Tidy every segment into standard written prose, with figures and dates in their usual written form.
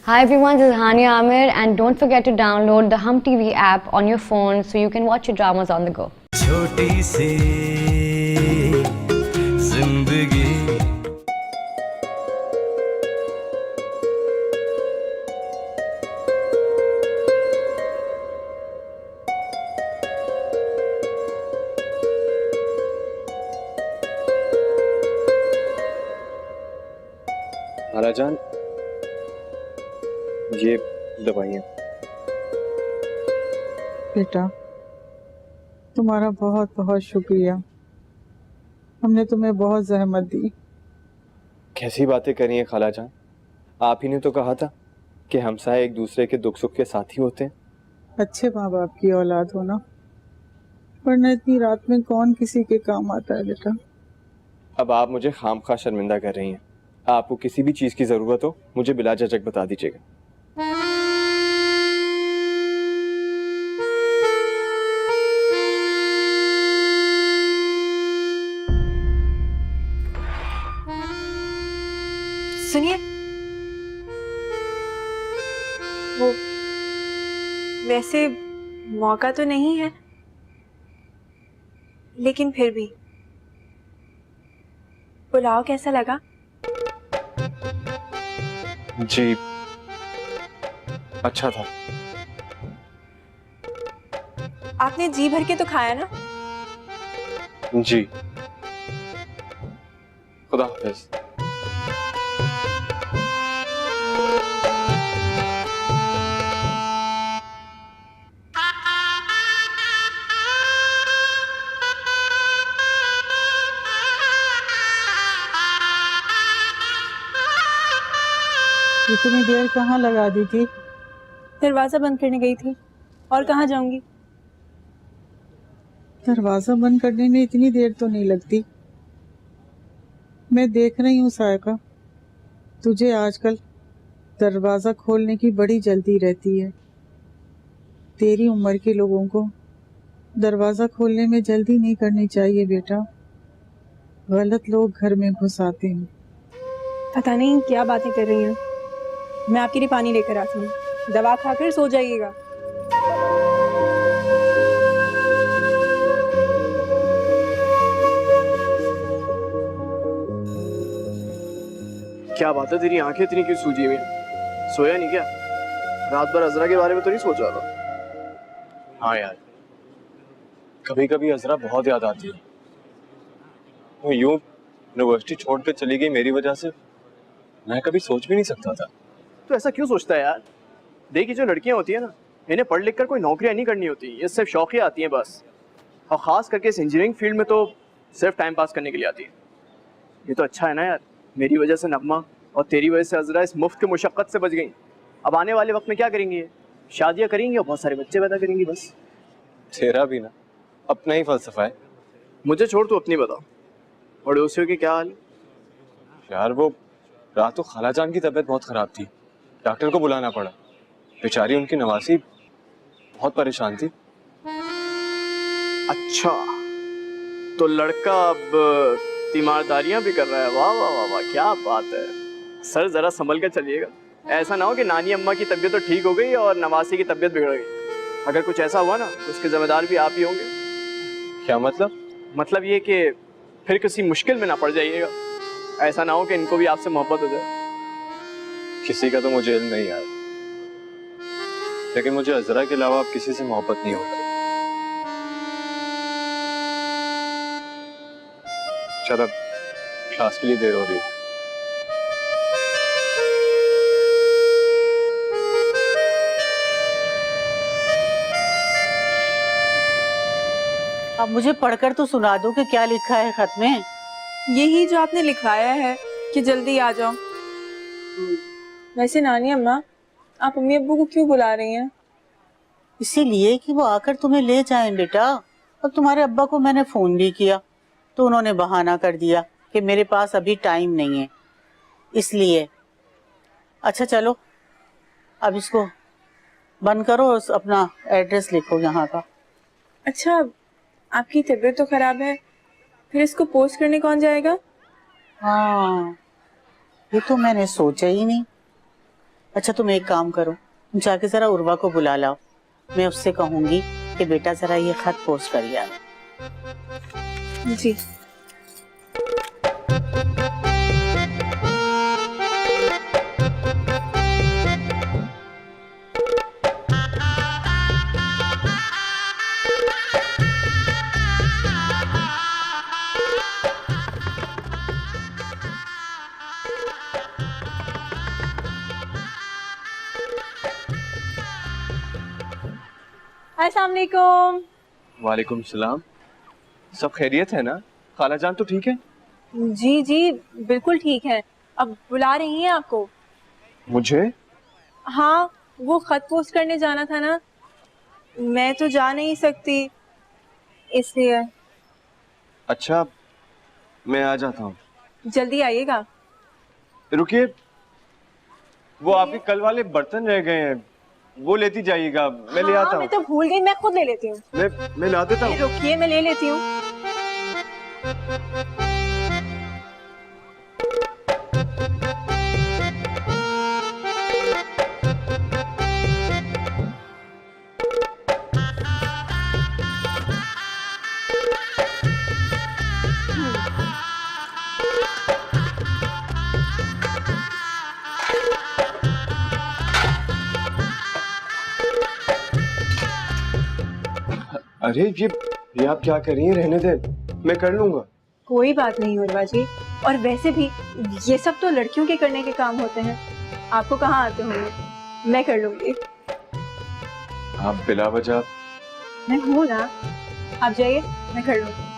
Hi everyone, this is Hania Amir and don't forget to download the Hum TV app on your phone so you can watch your dramas on the go. छोटी सी जिंदगी खालाजान, ये दवाइयाँ। बेटा, तुम्हारा बहुत बहुत शुक्रिया। हमने तुम्हें बहुत जहमत दी। कैसी बातें करी हैं खालाजान? आप ही ने तो कहा था कि हमसाए एक दूसरे के दुख सुख के साथी होते हैं। अच्छे माँ बाप की औलाद होना, वरना इतनी रात में कौन किसी के काम आता है बेटा। अब आप मुझे खामखा शर्मिंदा कर रही हैं। आपको किसी भी चीज की जरूरत हो मुझे बिला झिझक बता दीजिएगा। सुनिए, वो वैसे मौका तो नहीं है, लेकिन फिर भी पुलाव कैसा लगा? जी, अच्छा था। आपने जी भर के तो खाया ना? जी, खुदा हाफिज। इतनी देर कहाँ लगा दी थी? दरवाजा बंद करने गई थी। और कहाँ जाऊंगी? दरवाजा बंद करने में इतनी देर तो नहीं लगती। मैं देख रही हूँ सायका, तुझे आजकल दरवाजा खोलने की बड़ी जल्दी रहती है। तेरी उम्र के लोगों को दरवाजा खोलने में जल्दी नहीं करनी चाहिए बेटा, गलत लोग घर में घुस आते हैं। पता नहीं क्या बातें कर रही हैं। मैं आपके लिए पानी लेकर आती हूँ, दवा खाकर सो जाइएगा। क्या बात है, तेरी आंखें इतनी क्यों सूजी हुई? सोया नहीं क्या? रात भर अजरा के बारे में तो नहीं सोच रहा था? हाँ यार, कभी कभी अजरा बहुत याद आती है। वो यूं यूनिवर्सिटी छोड़ के चली गई मेरी वजह से, मैं कभी सोच भी नहीं सकता था। तो ऐसा क्यों सोचता है यार? देखिए, जो लड़कियां होती है ना, इन्हें पढ़ लिख कर कोई नौकरियां नहीं करनी होती, ये सिर्फ शौकिया आती हैं बस। और ख़ास करके इस इंजीनियरिंग फील्ड में तो सिर्फ टाइम पास करने के लिए आती है। ये तो अच्छा है ना यार, मेरी वजह से नगमा और तेरी वजह से अजरा इस मुफ्त के मुशक्क़त से बच गई। अब आने वाले वक्त में क्या करेंगी ये? शादियाँ करेंगी और बहुत सारे बच्चे पैदा करेंगी बस। तेरा भी ना अपना ही फलसफा है। मुझे छोड़, तू अपनी बता। पड़ोसियों की क्या हाल है? यार वो रात को खालाजान की तबीयत बहुत खराब थी, डॉक्टर को बुलाना पड़ा। बेचारी उनकी नवासी बहुत परेशान थी। अच्छा, तो लड़का अब तीमारदारियां भी कर रहा है। वाह वाह वाह वाह, क्या बात है। सर जरा संभल कर चलिएगा, ऐसा ना हो कि नानी अम्मा की तबीयत तो ठीक हो गई और नवासी की तबीयत बिगड़ गई। अगर कुछ ऐसा हुआ ना तो उसके जिम्मेदार भी आप ही होंगे। क्या मतलब? मतलब ये कि फिर किसी मुश्किल में ना पड़ जाइएगा। ऐसा ना हो कि इनको भी आपसे मोहब्बत हो जाए। किसी का तो मुझे इल्म नहीं यार, लेकिन मुझे अजरा के अलावा अब किसी से मोहब्बत नहीं होती। चल, अब क्लास के लिए देर हो रही है। अब मुझे पढ़कर तो सुना दो कि क्या लिखा है खत में। यही जो आपने लिखवाया है कि जल्दी आ जाओ। वैसे नानी अम्मा, आप अम्मी अब्बू को क्यों बुला रही हैं? इसीलिए कि वो आकर तुम्हें ले जाएं बेटा। और तुम्हारे अब्बा को मैंने फोन भी किया तो उन्होंने बहाना कर दिया कि मेरे पास अभी टाइम नहीं है, इसलिए। अच्छा चलो, अब इसको बंद करो और अपना एड्रेस लिखो यहाँ का। अच्छा, आपकी तबीयत तो खराब है, फिर इसको पोस्ट करने कौन जाएगा? हाँ, ये तो मैंने सोचा ही नहीं। अच्छा तुम एक काम करो, तुम जाके जरा उर्वा को बुला लाओ। मैं उससे कहूंगी कि बेटा जरा ये खत पोस्ट कर यार। जी। अस्सलाम वालेकुम। वालेकुम सलाम। सब खैरियत है ना? खाला जान तो ठीक है? जी जी बिल्कुल ठीक है। अब बुला रही हैं आपको। मुझे? हाँ, वो खत पोस्ट करने जाना था ना, मैं तो जा नहीं सकती इसलिए। अच्छा, मैं आ जाता हूँ। जल्दी आइएगा। रुकिए, वो आपके कल वाले बर्तन रह गए हैं, वो लेती जाइएगा, मैं ले आता हूँ। मैं तो भूल गई, मैं खुद ले लेती हूँ। मैं ला देता हूँ। रुकिए, मैं ले लेती हूँ। अरे ये आप क्या कर रही हैं? रहने दे, मैं कर लूंगा। कोई बात नहीं उर्वा जी, और वैसे भी ये सब तो लड़कियों के करने के काम होते हैं, आपको कहाँ आते होंगे, मैं कर लूंगी। आप बिला वजह। मैं हूँ ना, आप जाइए, मैं कर लूंगी।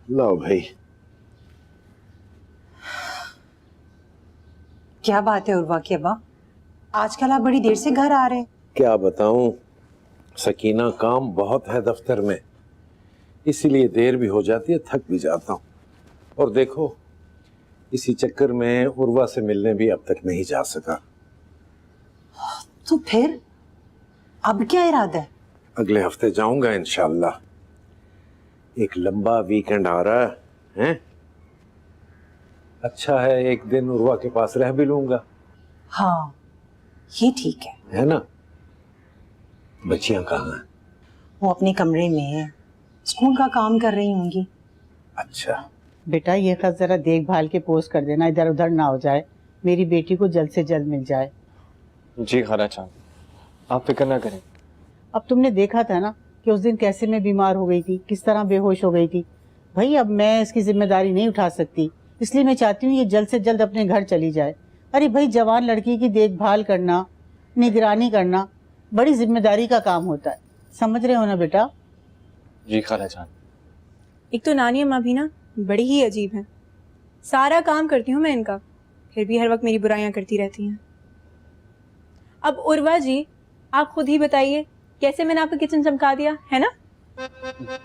लो भाई। क्या बात है उर्वा की अब्बा, आजकल आप बड़ी देर से घर आ रहे हैं। क्या बताऊं सकीना, काम बहुत है दफ्तर में, इसीलिए देर भी हो जाती है, थक भी जाता हूं। और देखो इसी चक्कर में उर्वा से मिलने भी अब तक नहीं जा सका। तो फिर अब क्या इरादा है? अगले हफ्ते जाऊंगा इंशाल्लाह। एक लंबा वीकेंड आ रहा है, अच्छा है एक दिन उर्वा के पास रह भी लूंगा। हाँ ये ठीक है ना? बच्चियां कहाँ हैं? वो अपने कमरे में है, स्कूल का काम कर रही होंगी। अच्छा बेटा ये खत जरा देखभाल के पोस्ट कर देना, इधर उधर ना हो जाए, मेरी बेटी को जल्द से जल्द मिल जाए। जी खाला जान, आप फिक्र ना करें। अब तुमने देखा था ना कि उस दिन कैसे मैं बीमार हो गई थी, किस तरह बेहोश हो गई थी। भाई अब मैं इसकी जिम्मेदारी नहीं उठा सकती, इसलिए मैं चाहती हूँ ये जल्द से जल्द अपने घर चली जाए। अरे भाई जवान लड़की की देखभाल करना, निगरानी करना बड़ी जिम्मेदारी का काम होता है, समझ रहे हो ना बेटा? जी खाला जान। एक तो नानी अम्मा भी ना बड़ी ही अजीब है, सारा काम करती हूँ मैं इनका, फिर भी हर वक्त मेरी बुराइयां करती रहती हैं। अब उर्वा जी आप खुद ही बताइए, कैसे मैंने आपका किचन चमका दिया है ना?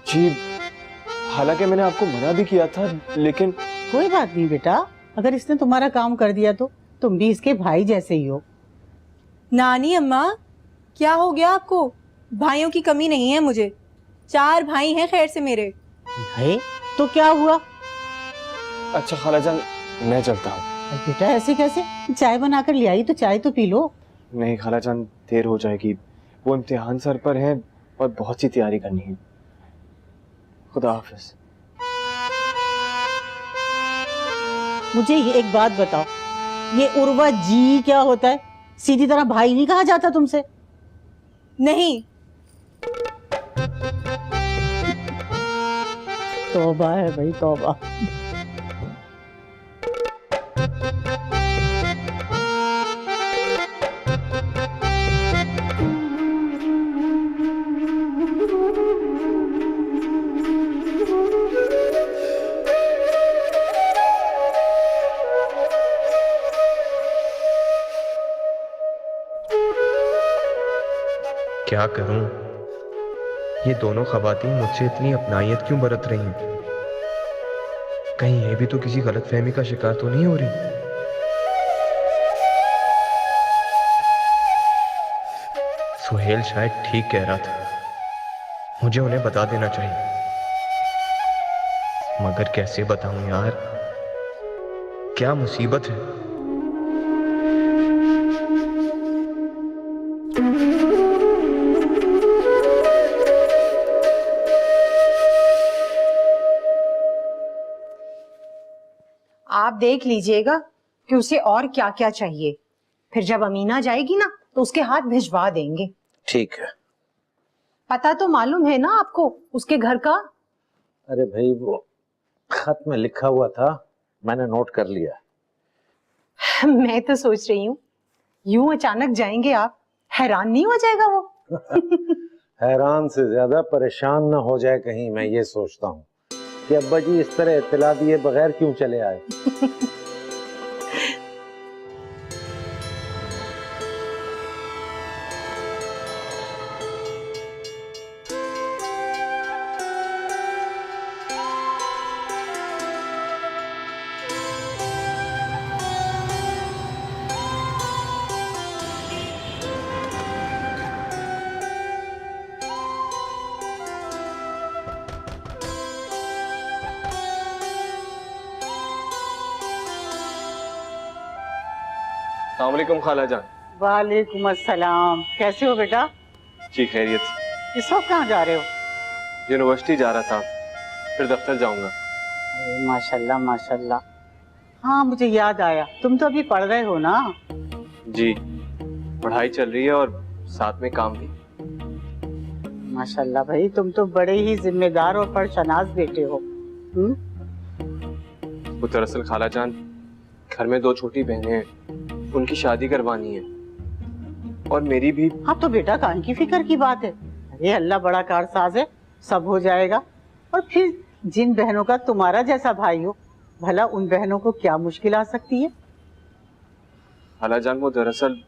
जी हालांकि मैंने आपको मना भी किया था, लेकिन कोई बात नहीं बेटा, अगर इसने तुम्हारा काम कर दिया तो तुम भी इसके भाई जैसे ही हो। नानी अम्मा क्या हो गया आपको? भाइयों की कमी नहीं है मुझे, 4 भाई हैं खैर से मेरे। है तो क्या हुआ? अच्छा खाला जान मैं चलता हूँ। बेटा ऐसे कैसे, चाय बनाकर ले आई तो चाय तो पी लो। नहीं खाला जान, देर हो जाएगी, वो इम्तिहान सर पर है और बहुत सी तैयारी करनी है। खुदा हाफिज। मुझे ये एक बात बताओ, ये उर्वा जी क्या होता है? सीधी तरह भाई नहीं कहा जाता तुमसे? नहीं। तौबा है भाई तौबा। क्या करूं? ये दोनों खवातीन मुझसे इतनी अपनायत क्यों बरत रही हैं? कहीं ये भी तो किसी गलतफहमी का शिकार तो नहीं हो रही? सुहेल शायद ठीक कह रहा था, मुझे उन्हें बता देना चाहिए, मगर कैसे बताऊं यार? क्या मुसीबत है। आप देख लीजिएगा कि उसे और क्या क्या चाहिए, फिर जब अमीना जाएगी ना तो उसके हाथ भिजवा देंगे। ठीक है। पता तो मालूम है ना आपको उसके घर का? अरे भाई, वो खत में लिखा हुआ था, मैंने नोट कर लिया। मैं तो सोच रही हूँ यूं अचानक जाएंगे आप, हैरान नहीं हो जाएगा वो? हैरान से ज्यादा परेशान ना हो जाए कहीं, मैं ये सोचता हूँ कि अब्बा जी इस तरह इत्तला दिए बगैर क्यों चले आए। अस्सलामुअलैकुम खाला जान। वालेकुम अस्सलाम। कैसे हो बेटा? जी खैरियत से। इस वक्त कहाँ जा रहे हो? यूनिवर्सिटी जा रहा था, फिर दफ्तर जाऊंगा। अरे माशाल्लाह माशाल्लाह। हाँ मुझे याद आया, तुम तो अभी पढ़ रहे हो ना? जी, पढ़ाई चल रही है और साथ में काम भी। माशाल्लाह भाई, तुम तो बड़े ही जिम्मेदार और परशनास बेटे हो। वो दरअसल खाला जान, घर में 2 छोटी बहनें हैं, उनकी शादी करवानी है और मेरी भी। हाँ तो बेटा काहे की फिक्र की बात है? अरे अल्लाह बड़ा कारसाज है, सब हो जाएगा। और फिर जिन बहनों का तुम्हारा जैसा भाई हो, भला उन बहनों को क्या मुश्किल आ सकती है? खाला जान, वो दरअसल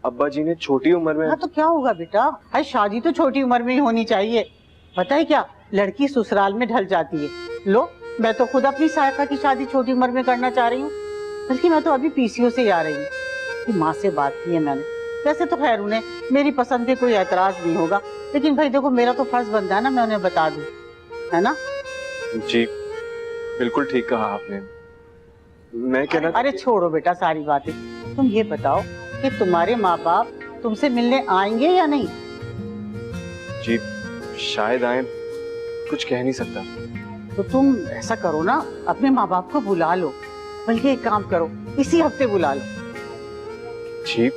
अब्बा जी ने छोटी उम्र में। हाँ तो क्या होगा बेटा, अरे शादी तो छोटी उम्र में ही होनी चाहिए। पता है क्या, लड़की ससुराल में ढल जाती है। लो, मैं तो खुद अपनी सायका की शादी छोटी उम्र में करना चाह रही हूँ, बल्कि मैं तो अभी पीसीओ से ही आ रही हूँ कि माँ से बात की है मैंने। वैसे तो खैर उन्हें मेरी पसंद पे कोई एतराज नहीं होगा, लेकिन भाई देखो मेरा तो फर्ज बनता है ना, मैं उन्हें बता दूं, है ना? जी बिल्कुल ठीक कहा आपने। मैं कहना। अरे छोड़ो बेटा सारी बातें, तुम ये बताओ कि तुम्हारे माँ बाप तुमसे मिलने आएंगे या नहीं? जी शायद आए, कुछ कह नहीं सकता। तो तुम ऐसा करो ना, अपने माँ बाप को बुला लो, बल्कि एक काम करो, इसी हफ्ते बुला लो। जी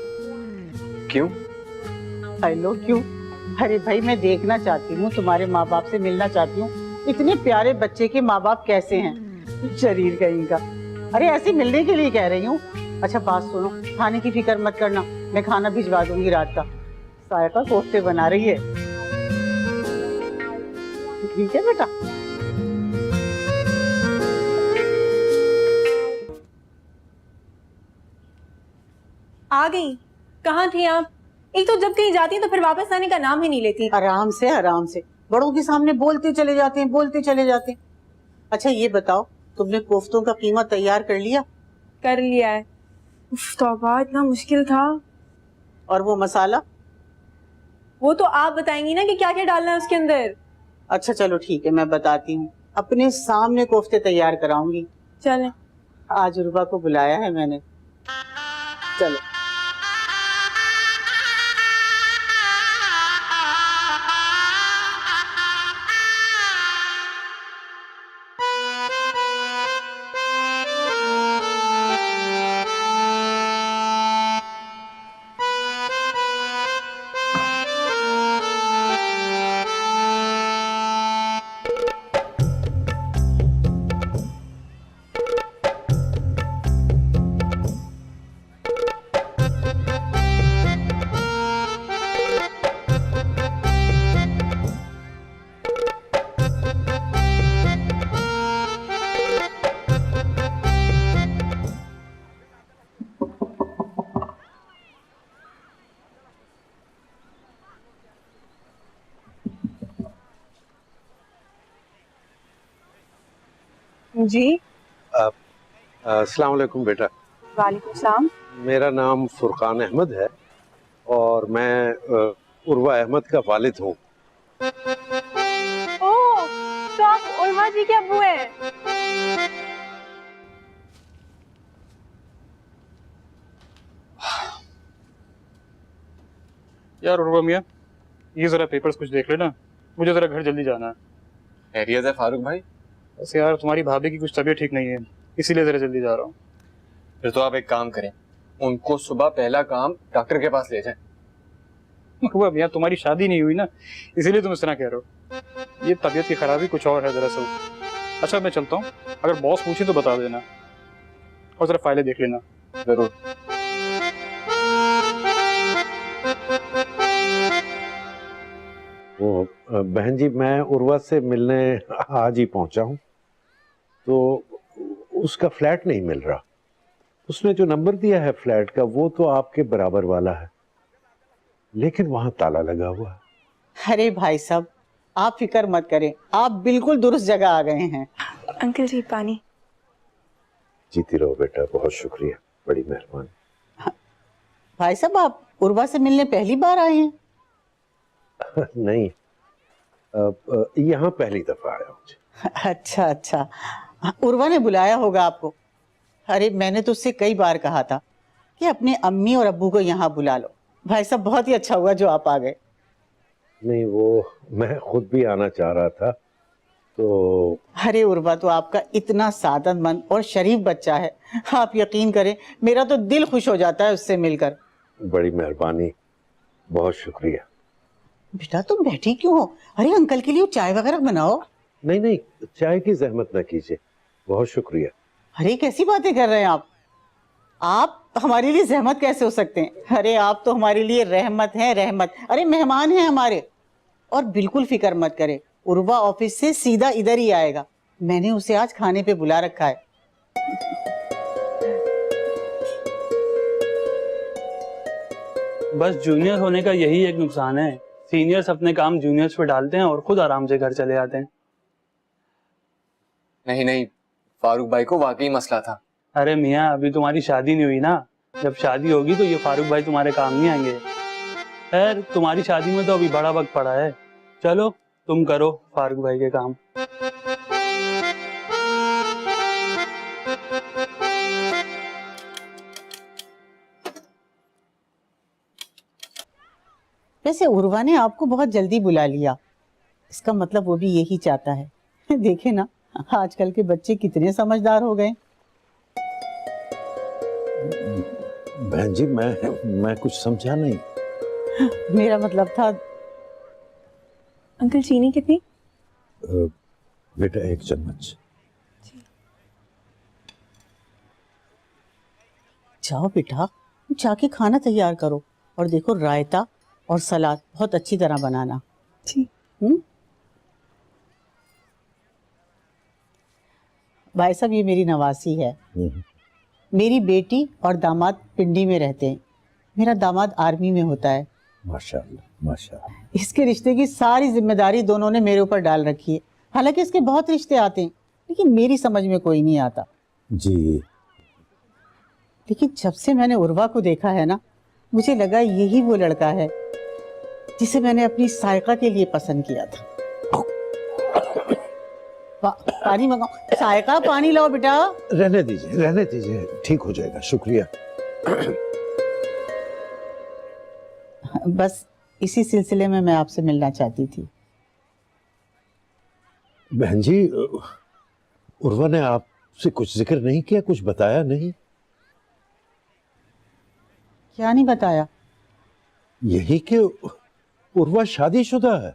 क्यों? हेलो क्यों? अरे भाई मैं देखना चाहती हूँ, तुम्हारे माँ बाप से मिलना चाहती हूँ। इतने प्यारे बच्चे के माँ बाप कैसे हैं, शरीर कहीं का। अरे ऐसे मिलने के लिए कह रही हूँ। अच्छा बात सुनो, खाने की फिक्र मत करना, मैं खाना भिजवा दूंगी रात का। सायका कोफ्ते बना रही है। ठीक है बेटा? आ गई। कहाँ थी आप? एक तो जब कहीं जाती हैं तो फिर वापस आने का नाम ही नहीं लेती। आराम से आराम से, बड़ों के सामने बोलते चले जाते हैं, बोलते चले जाते हैं। अच्छा ये बताओ, तुमने कोफ्तों का कीमा तैयार कर लिया? कर लिया है। उफ, तौबा, इतना मुश्किल था। और वो मसाला? वो तो आप बताएंगी ना कि क्या क्या डालना है उसके अंदर। अच्छा चलो ठीक है, मैं बताती हूँ। अपने सामने कोफ्ते तैयार कराऊंगी। चलें। आज रुबा को बुलाया है मैंने, चलो। जी। अस्सलाम वालेकुम बेटा। वालेकुम सलाम। मेरा नाम फुरकान अहमद है और मैं उर्वा अहमद का वालिद हूँ। ओह, तो आप उर्वा जी के अब्बू हैं? यार उर्वा मियाँ, ये ज़रा पेपर्स कुछ देख लेना, मुझे ज़रा घर जल्दी जाना है। खैरियत है फारूक भाई? बस यार तुम्हारी भाभी की कुछ तबीयत ठीक नहीं है, इसीलिए ज़रा जल्दी जा रहा हूँ। फिर तो आप एक काम करें, उनको सुबह पहला काम डॉक्टर के पास ले जाएं। उर्वा मियाँ, तुम्हारी शादी नहीं हुई ना, इसीलिए तुम इस तरह कह रहे हो। ये तबीयत की खराबी कुछ और है दरअसल। अच्छा मैं चलता हूँ, अगर बॉस पूछे तो बता देना, और ज़रा फाइलें देख लेना। जरूर। वो बहन जी, मैं उर्वा से मिलने आज ही पहुंचा हूँ, तो उसका फ्लैट नहीं मिल रहा। उसने जो नंबर दिया है फ्लैट का वो तो आपके बराबर वाला है, लेकिन वहां ताला लगा हुआ है। अरे भाई साहब, आप फिक्र मत करें, आप बिल्कुल दुरुस्त जगह आ गए हैं। अंकल जी पानी। जीती रहो बेटा, बहुत शुक्रिया, बड़ी मेहरबानी। भाई साहब, आप उर्वा से मिलने पहली बार आए हैं? नहीं, यहाँ पहली दफा आया हूँ। अच्छा अच्छा, उर्वा ने बुलाया होगा आपको। अरे मैंने तो उससे कई बार कहा था कि अपने अम्मी और अब्बू को यहाँ बुला लो। भाई साहब, बहुत ही अच्छा हुआ जो आप आ गए। नहीं, वो मैं खुद भी आना चाह रहा था तो। अरे उर्वा तो आपका इतना सादतमंद और शरीफ बच्चा है, आप यकीन करें मेरा तो दिल खुश हो जाता है उससे मिलकर। बड़ी मेहरबानी, बहुत शुक्रिया। बेटा तुम बैठी क्यों हो? अरे अंकल के लिए चाय वगैरह बनाओ। नहीं नहीं, चाय की जहमत न कीजिए, बहुत शुक्रिया। अरे कैसी बातें कर रहे हैं आप हमारे लिए जहमत कैसे हो सकते हैं? अरे आप तो हमारे लिए रहमत हैं, रहमत। अरे मेहमान हैं हमारे। और बिल्कुल फिक्र मत करें, उर्वा ऑफिस से सीधा इधर ही आएगा। मैंने उसे आज खाने पे बुला रखा है। बस जूनियर होने का यही एक नुकसान है, सीनियर्स अपने काम जूनियर्स पे डालते हैं और खुद आराम से घर चले जाते हैं। नहीं नहीं, फारूक भाई को वाकई मसला था। अरे मियाँ, अभी तुम्हारी शादी नहीं हुई ना, जब शादी होगी तो ये फारूक भाई तुम्हारे काम नहीं आएंगे। खैर तुम्हारी शादी में तो अभी बड़ा वक्त पड़ा है, चलो तुम करो फारूक भाई के काम। वैसे उर्वा ने आपको बहुत जल्दी बुला लिया, इसका मतलब वो भी यही चाहता है। देखे ना आजकल के बच्चे कितने समझदार हो गए। बहन जी, मैं कुछ समझा नहीं। मेरा मतलब था। अंकल चीनी कितनी? बेटा 1 चम्मच। जाओ बेटा, जाके खाना तैयार करो और देखो रायता और सलाद बहुत अच्छी तरह बनाना। जी। भाई साहब, ये मेरी नवासी है। मेरी बेटी और दामाद पिंडी में रहते हैं। मेरा दामाद आर्मी में होता है। माशाअल्लाह माशाअल्लाह। इसके रिश्ते की सारी जिम्मेदारी दोनों ने मेरे ऊपर डाल रखी है। हालांकि इसके बहुत रिश्ते आते हैं, लेकिन मेरी समझ में कोई नहीं आता। जी। लेकिन जब से मैंने उर्वा को देखा है ना, मुझे लगा यही वो लड़का है जिसे मैंने अपनी सायका के लिए पसंद किया था। पानी मंगाओ। सायका, पानी लाओ बेटा। रहने दीजिए, ठीक हो जाएगा, शुक्रिया। बस इसी सिलसिले में मैं आपसे मिलना चाहती थी। बहन जी, उर्वा ने आपसे कुछ जिक्र नहीं किया, कुछ बताया नहीं? क्या नहीं बताया? यही कि उर्वा शादीशुदा है।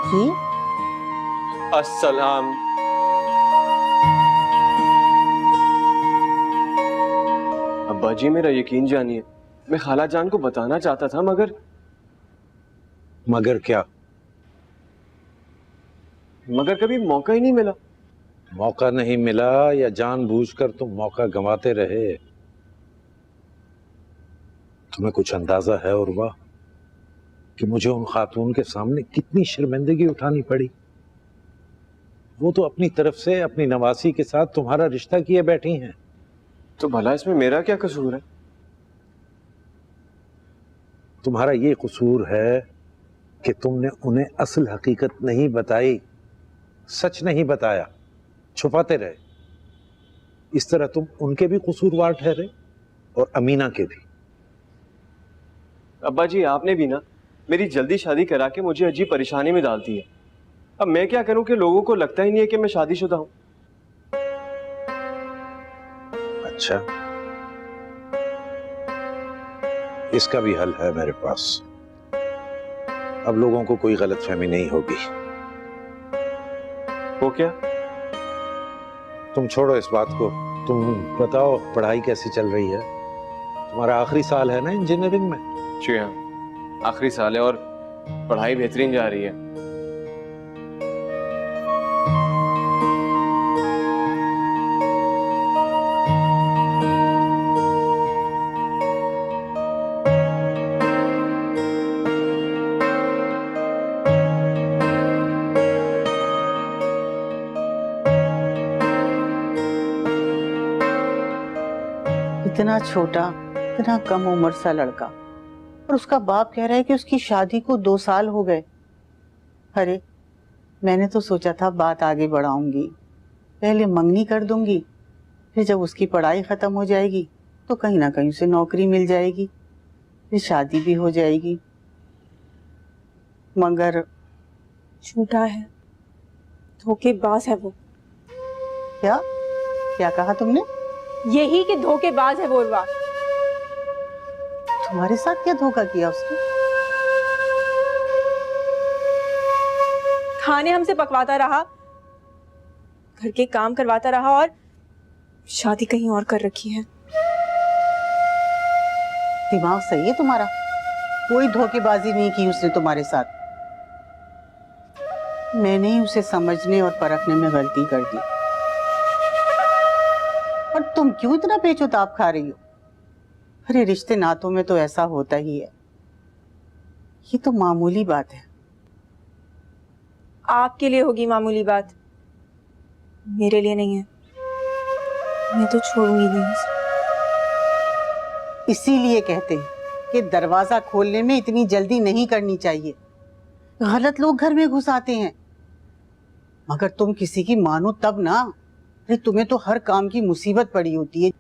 जी? अस्सलाम। अब्बा जी, मेरा यकीन जानिए, मैं खाला जान को बताना चाहता था, मगर क्या? मगर कभी मौका ही नहीं मिला। मौका नहीं मिला या जानबूझकर तुम मौका गंवाते रहे? तुम्हें कुछ अंदाजा है उर्वा? कि मुझे उन खातून के सामने कितनी शर्मिंदगी उठानी पड़ी। वो तो अपनी तरफ से अपनी नवासी के साथ तुम्हारा रिश्ता किए बैठी हैं। तो भला इसमें मेरा क्या कसूर है? तुम्हारा ये कसूर है कि तुमने उन्हें असल हकीकत नहीं बताई, सच नहीं बताया, छुपाते रहे। इस तरह तुम उनके भी कसूरवार ठहरे और अमीना के भी। अब्बा जी, आपने भी ना मेरी जल्दी शादी करा के मुझे अजीब परेशानी में डाल दी है। अब मैं क्या करूं कि लोगों को लगता ही नहीं है कि मैं शादीशुदा हूं। अच्छा, इसका भी हल है मेरे पास। अब लोगों को कोई गलतफहमी नहीं होगी। वो क्या? तुम छोड़ो इस बात को, तुम बताओ पढ़ाई कैसी चल रही है? तुम्हारा आखिरी साल है ना इंजीनियरिंग में? जी हाँ, आखिरी साल है और पढ़ाई बेहतरीन जा रही है। इतना छोटा, इतना कम उम्र सा लड़का, और उसका बाप कह रहा है कि उसकी शादी को 2 साल हो गए। अरे मैंने तो सोचा था बात आगे बढ़ाऊंगी, पहले मंगनी कर दूंगी, फिर जब उसकी पढ़ाई खत्म हो जाएगी तो कहीं ना कहीं उसे नौकरी मिल जाएगी, फिर शादी भी हो जाएगी। मगर झूठा है, धोखेबाज है वो। क्या क्या कहा तुमने? यही कि धोखेबाज है वो उर्वा। तुम्हारे साथ क्या धोखा किया उसने? खाने हमसे पकवाता रहा, घर के काम करवाता रहा और शादी कहीं और कर रखी है। दिमाग सही है तुम्हारा? कोई धोखेबाजी नहीं की उसने तुम्हारे साथ। मैंने ही उसे समझने और परखने में गलती कर दी। और तुम क्यों इतना पेचोताप खा रही हो? अरे रिश्ते नातों में तो ऐसा होता ही है, ये तो मामूली बात है। आपके लिए होगी मामूली बात, मेरे लिए नहीं है। मैं तो छोड़ूंगी नहीं उसे। इसीलिए कहते हैं कि दरवाजा खोलने में इतनी जल्दी नहीं करनी चाहिए। गलत लोग घर में घुस आते हैं। मगर तुम किसी की मानो तब ना। अरे तुम्हें तो हर काम की मुसीबत पड़ी होती है।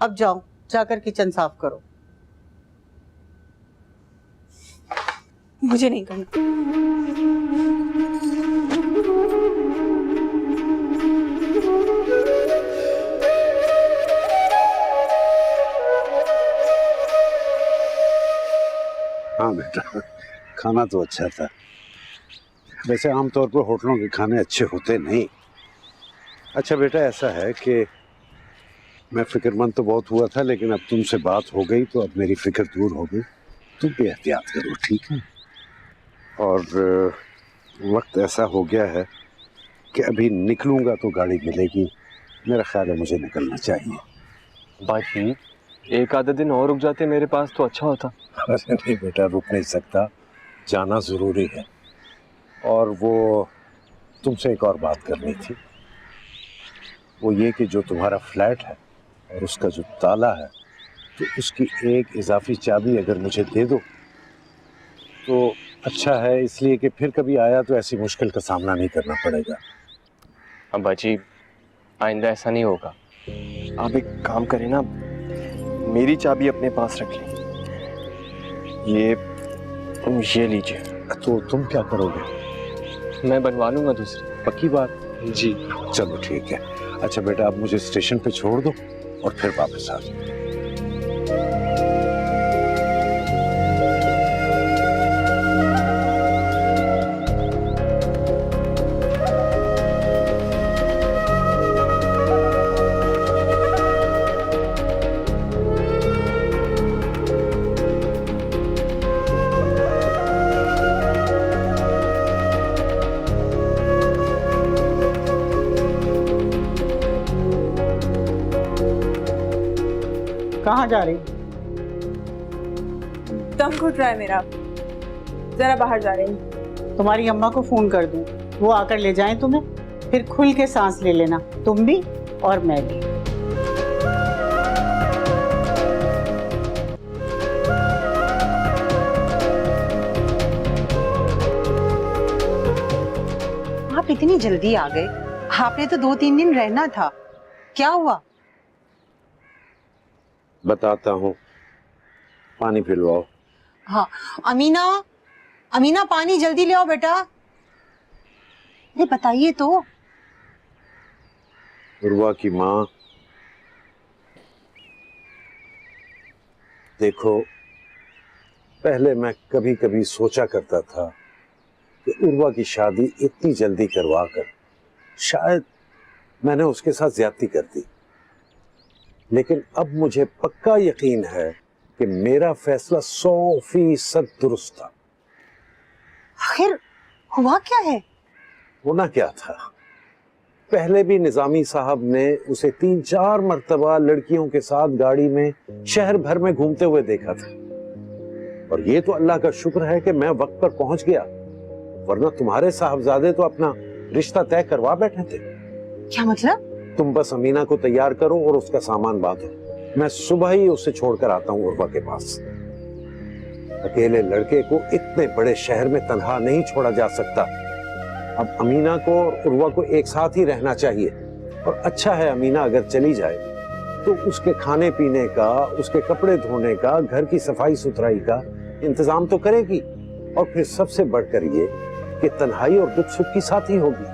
अब जाओ, जाकर किचन साफ करो। मुझे नहीं करना। हाँ बेटा, खाना तो अच्छा था। वैसे आमतौर पर होटलों के खाने अच्छे होते नहीं। अच्छा बेटा, ऐसा है कि मैं फिक्रमंद तो बहुत हुआ था, लेकिन अब तुमसे बात हो गई तो अब मेरी फिक्र दूर हो गई। तुम भी एहतियात करो, ठीक है? और वक्त ऐसा हो गया है कि अभी निकलूंगा तो गाड़ी मिलेगी। मेरा ख्याल है मुझे निकलना चाहिए। बाकी एक आधा दिन और रुक जाते मेरे पास तो अच्छा होता। अरे नहीं बेटा, रुक नहीं सकता, जाना ज़रूरी है। और वो तुमसे एक और बात करनी थी, वो ये कि जो तुम्हारा फ्लैट है और उसका जो ताला है, तो उसकी एक इजाफी चाबी अगर मुझे दे दो तो अच्छा है, इसलिए कि फिर कभी आया तो ऐसी मुश्किल का सामना नहीं करना पड़ेगा। अब्बा जी, आइंदा ऐसा नहीं होगा। आप एक काम करें ना, मेरी चाबी अपने पास रख लें। ये लीजिए। तो तुम क्या करोगे? मैं बनवा लूंगा दूसरी। पक्की बात? जी। चलो ठीक है। अच्छा बेटा, अब मुझे स्टेशन पे छोड़ दो और फिर वापस आ जाओ। कहाँ जा रही? दम घुट रहा है मेरा, जरा बाहर जा रही हूँ। तुम्हारी अम्मा को फोन कर दूं, वो आकर ले जाएं तुम्हें, फिर खुल के सांस ले लेना, तुम भी और मैं भी। आप इतनी जल्दी आ गए? आपने तो 2-3 दिन रहना था, क्या हुआ? बताता हूँ, पानी पिलवाओ। हाँ, अमीना, अमीना पानी जल्दी ले आओ बेटा। अरे बताइए तो। उर्वा की माँ, देखो पहले मैं कभी कभी सोचा करता था कि उर्वा की शादी इतनी जल्दी करवाकर शायद मैंने उसके साथ ज्यादती कर दी, लेकिन अब मुझे पक्का यकीन है कि मेरा फैसला 100% दुरुस्त था। आखिर हुआ क्या है? होना क्या था, पहले भी निजामी साहब ने उसे 3-4 मर्तबा लड़कियों के साथ गाड़ी में शहर भर में घूमते हुए देखा था, और ये तो अल्लाह का शुक्र है कि मैं वक्त पर पहुंच गया, वरना तुम्हारे साहबजादे तो अपना रिश्ता तय करवा बैठे थे। क्या मतलब? तुम बस अमीना को तैयार करो और उसका सामान बांधो, मैं सुबह ही उसे छोड़कर आता हूँ उर्वा के पास। अकेले लड़के को इतने बड़े शहर में तन्हा नहीं छोड़ा जा सकता। अब अमीना को और उर्वा को एक साथ ही रहना चाहिए, और अच्छा है अमीना अगर चली जाए तो उसके खाने पीने का, उसके कपड़े धोने का, घर की सफाई सुथराई का इंतजाम तो करेगी, और फिर सबसे बढ़कर ये कि तन्हाई और दुख सुख की साथी होगी।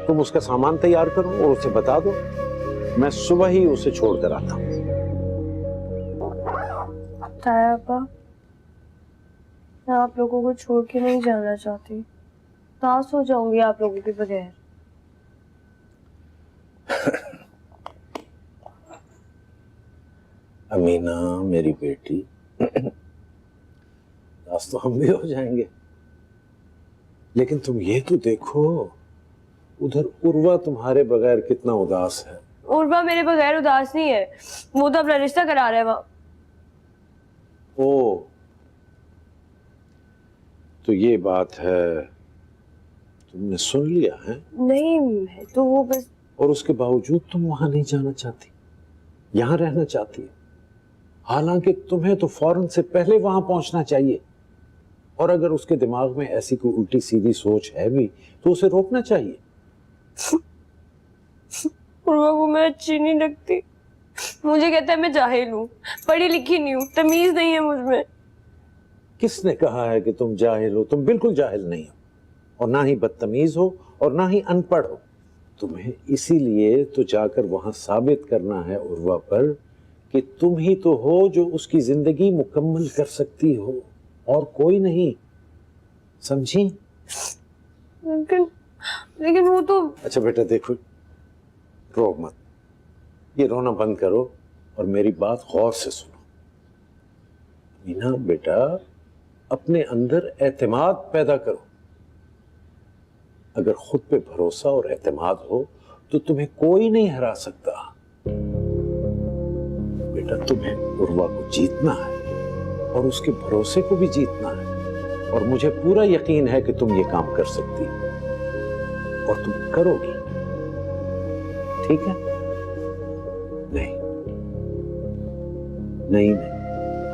तुम उसका सामान तैयार करो और उसे बता दो, मैं सुबह ही उसे छोड़कर आता हूँ। ताया, मैं आप लोगों को छोड़ के नहीं जाना चाहती, नाराज हो जाऊंगी आप लोगों के बगैर। अमीना मेरी बेटी, नाराज तो हम भी हो जाएंगे, लेकिन तुम ये तो देखो उधर उर्वा तुम्हारे बगैर कितना उदास है। उर्वा मेरे बगैर उदास नहीं है, वो तो अपना रिश्ता करा रहा है वहाँ। ओ, तो ये बात है, तुमने सुन लिया है? नहीं है तो वो बस। और उसके बावजूद तुम वहां नहीं जाना चाहती, यहां रहना चाहती है, हालांकि तुम्हें तो फौरन से पहले वहां पहुंचना चाहिए, और अगर उसके दिमाग में ऐसी कोई उल्टी सीधी सोच है भी तो उसे रोकना चाहिए। उर्वा को मैं अच्छी नहीं लगती, मुझे कहता है मैं जाहिल हूँ, पढ़ी लिखी नहीं हूँ, तमीज नहीं है मुझमें। किसने कहा है कि तुम जाहिल हो? तुम बिल्कुल जाहिल नहीं हो, और ना ही बदतमीज हो और ना ही अनपढ़ हो। तुम्हें इसीलिए तो जाकर वहां साबित करना है उर्वा पर कि तुम ही तो हो जो उसकी जिंदगी मुकम्मल कर सकती हो, और कोई नहीं, समझी? लेकिन वो तो। अच्छा बेटा देखो, रो मत, ये रोना बंद करो और मेरी बात गौर से सुनो। मीना बेटा, अपने अंदर एतमाद पैदा करो। अगर खुद पे भरोसा और एतमाद हो तो तुम्हें कोई नहीं हरा सकता। बेटा तुम्हें उर्वा को जीतना है और उसके भरोसे को भी जीतना है, और मुझे पूरा यकीन है कि तुम ये काम कर सकती हो और तुम करोगी, ठीक है? नहीं नहीं नहीं,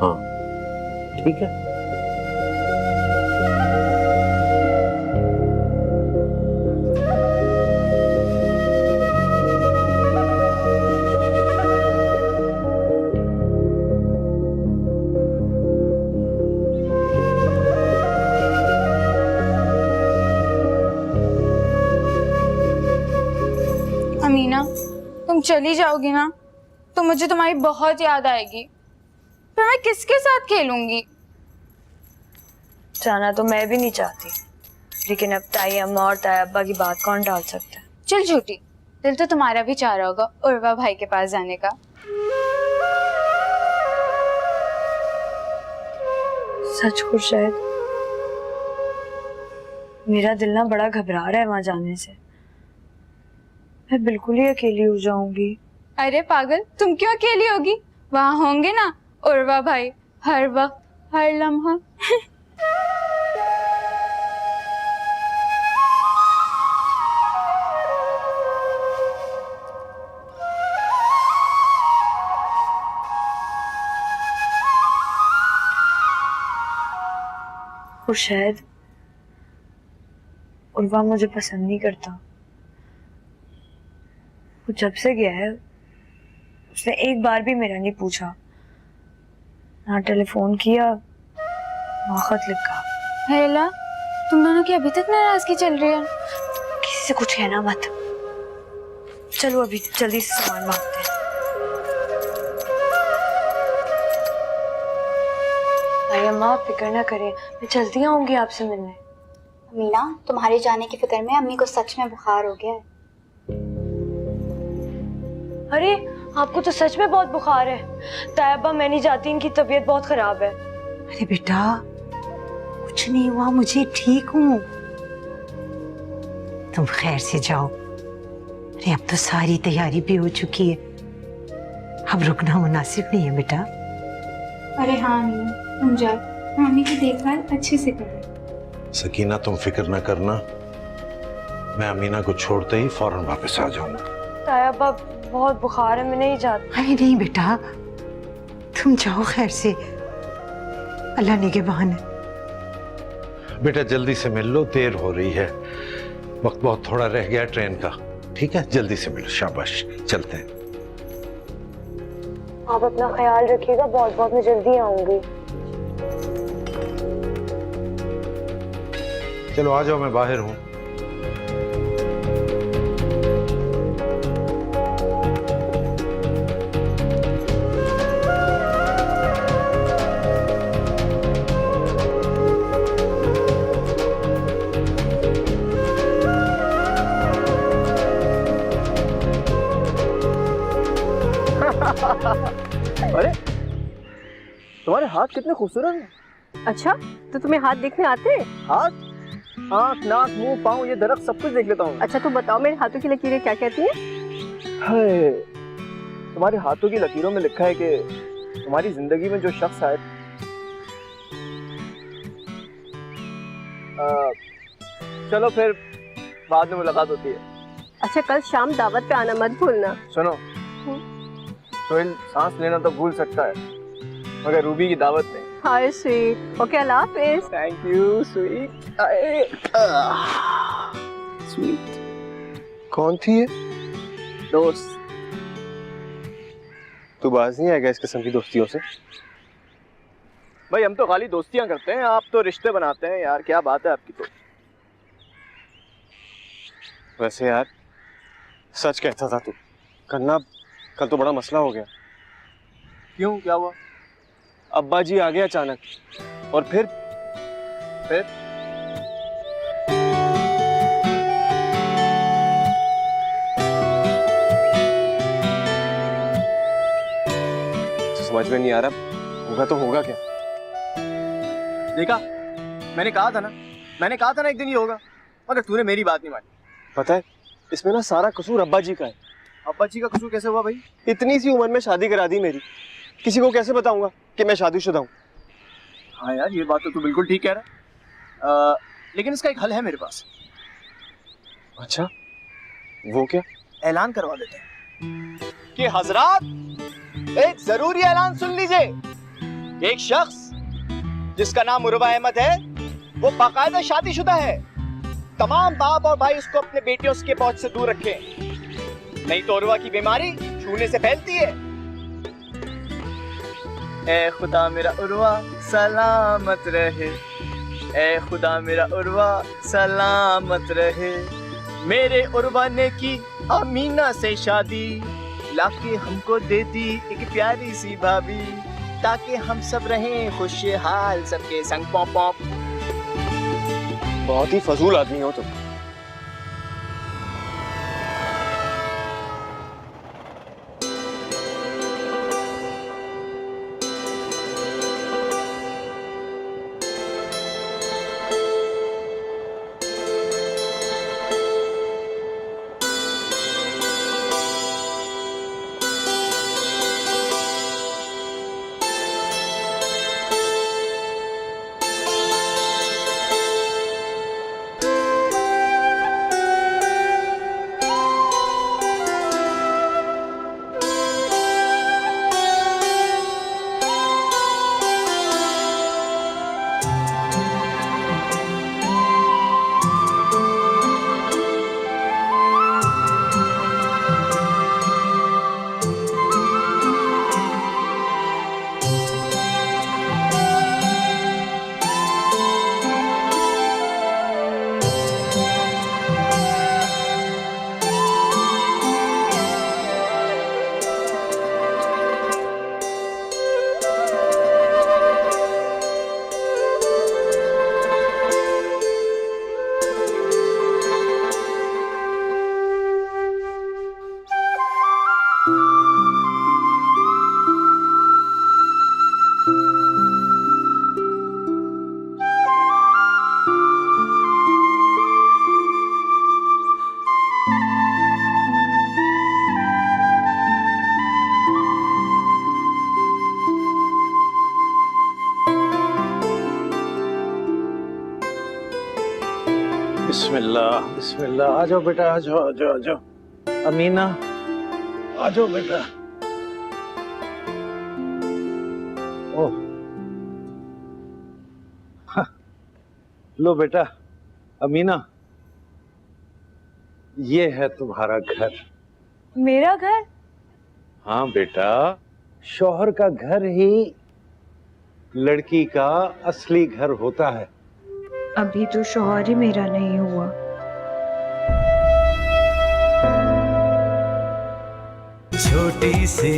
हाँ ठीक है। अमीना, तुम चली जाओगी ना तो मुझे तुम्हारी बहुत याद आएगी, फिर मैं किसके साथ खेलूंगी? जाना तो मैं भी नहीं चाहती, लेकिन अब ताई अम्मा और ताई अब्बा की बात कौन टाल सकता है। चल झूठी, दिल तो तुम्हारा भी चाह रहा होगा उर्वा भाई के पास जाने का। सच कुछ शायद मेरा दिल ना बड़ा घबरा रहा है वहां जाने से, मैं बिल्कुल ही अकेली हो जाऊंगी। अरे पागल, तुम क्यों अकेली होगी? वहाँ होंगे ना उर्वा भाई, हर वक्त हर लम्हा। और शायद उर्वा मुझे पसंद नहीं करता। वो जब से गया है उसने एक बार भी मेरा नहीं पूछा, ना टेलीफोन किया ना खत लिखा। हेला, तुम दोनों की अभी तक नाराजगी चल रही है? किसी से कुछ कहना मत। चलो अभी जल्दी से सामान मांगते हैं। भाई अम्मा आप फिक्र ना करें, मैं जल्दी आऊंगी आपसे मिलने। मीना, तुम्हारे जाने की फिक्र में अम्मी को सच में बुखार हो गया है। अरे आपको तो सच में बहुत बुखार है। तायबा मैं नहीं जाती, इनकी तबीयत बहुत खराब है। अरे बेटा कुछ नहीं हुआ, मुझे ठीक हूँ। तुम खैर से जाओ। अरे अब तो सारी तैयारी भी हो चुकी है, अब रुकना मुनासिब नहीं है बेटा। अरे हाँ मीना, तुम जाओ, मम्मी की देखभाल अच्छे से करो। सकीना तुम फिक्र न करना, मैं अमीना को छोड़ते ही फौरन वापस आ जाऊंगा। तायबा बहुत बुखार है, मैं नहीं जाती। अरे नहीं बेटा, तुम जाओ खैर से, अल्लाह निगहबान है। बेटा जल्दी से मिल लो, देर हो रही है, वक्त बहुत थोड़ा रह गया ट्रेन का। ठीक है, जल्दी से मिलो, शाबाश, चलते हैं। आप अपना ख्याल रखिएगा, बहुत बहुत मैं जल्दी आऊंगी। चलो आ जाओ, मैं बाहर हूँ। अरे तुम्हारे हाथ कितने खूबसूरत हैं। अच्छा, तो तुम्हें हाथ देखने आते हैं? हाथ, आँख, नाक, मुंह, पाँव, ये दरख्त सब कुछ देख लेता हूँ। अच्छा तो बताओ, मेरे हाथों की लकीरें क्या कहती हैं? हाय, तुम्हारे हाथों की लकीरों में लिखा है कि तुम्हारी जिंदगी में जो शख्स आए, चलो फिर बाद में मुलाकात होती है। अच्छा, कल शाम दावत पे आना मत भूलना। सुनो, सोहेल सांस लेना तो भूल सकता है मगर रूबी की दावत नहीं। हाय स्वीट, ओके अल्लाह हाफिज। Thank you sweet. स्वीट कौन थी ये? दोस्त। तू बाज नहीं आएगा इस किस्म की दोस्तियों से? भाई हम तो खाली दोस्तियां करते हैं, आप तो रिश्ते बनाते हैं यार, क्या बात है आपकी। तो वैसे यार सच कहता था तू, करना कल तो बड़ा मसला हो गया। क्यों, क्या हुआ? अब्बा जी आ गए अचानक, और फिर तो समझ में नहीं आ रहा, होगा तो होगा क्या? देखा, मैंने कहा था ना एक दिन ये होगा, मगर तूने मेरी बात नहीं मानी। पता है इसमें ना सारा कसूर अब्बा जी का है। अब्बा जी का कसूर कैसे हुआ भाई? इतनी सी उम्र में शादी करा दी मेरी, किसी को कैसे बताऊंगा कि मैं शादीशुदा हूँ? हाँ यार, ये बात तो तू बिल्कुल ठीक कह रहा है, लेकिन इसका एक हल है मेरे पास। अच्छा, वो क्या? ऐलान करवा देते हैं कि हजरात एक जरूरी ऐलान सुन लीजिए। एक शख्स जिसका नाम उर्वा अहमद है, वो बाकायदा शादीशुदा है। तमाम बाप और भाई उसको अपने बेटियों के पहुंच से दूर रखें, नहीं तो उर्वा की बीमारी छूने से फैलती है। ए खुदा मेरा उर्वा सलामत रहे, ए खुदा मेरा उर्वा सलामत रहे। मेरे उर्वा ने की अमीना से शादी, लाके हमको दे दी एक प्यारी सी भाभी, ताकि हम सब रहें खुशहाल सबके संग। Pop pop. बहुत ही फजूल आदमी हो तुम। बिस्मिल्लाह बिस्मिल्लाह। आ जाओ बेटा, आ जाओ आ जाओ आ जाओ। अमीना आ जाओ बेटा। ओह हाँ, लो बेटा। अमीना, ये है तुम्हारा घर। मेरा घर? हाँ बेटा, शौहर का घर ही लड़की का असली घर होता है। अभी तो शौहर ही मेरा नहीं हुआ। छोटी सी